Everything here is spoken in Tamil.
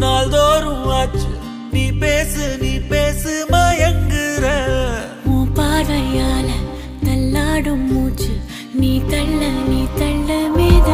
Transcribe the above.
நாள்தோறும் ஆச்சு நீ பேசு மயங்குற உன் பார்வையால தள்ளாடும் மூச்சு நீ தள்ள மேத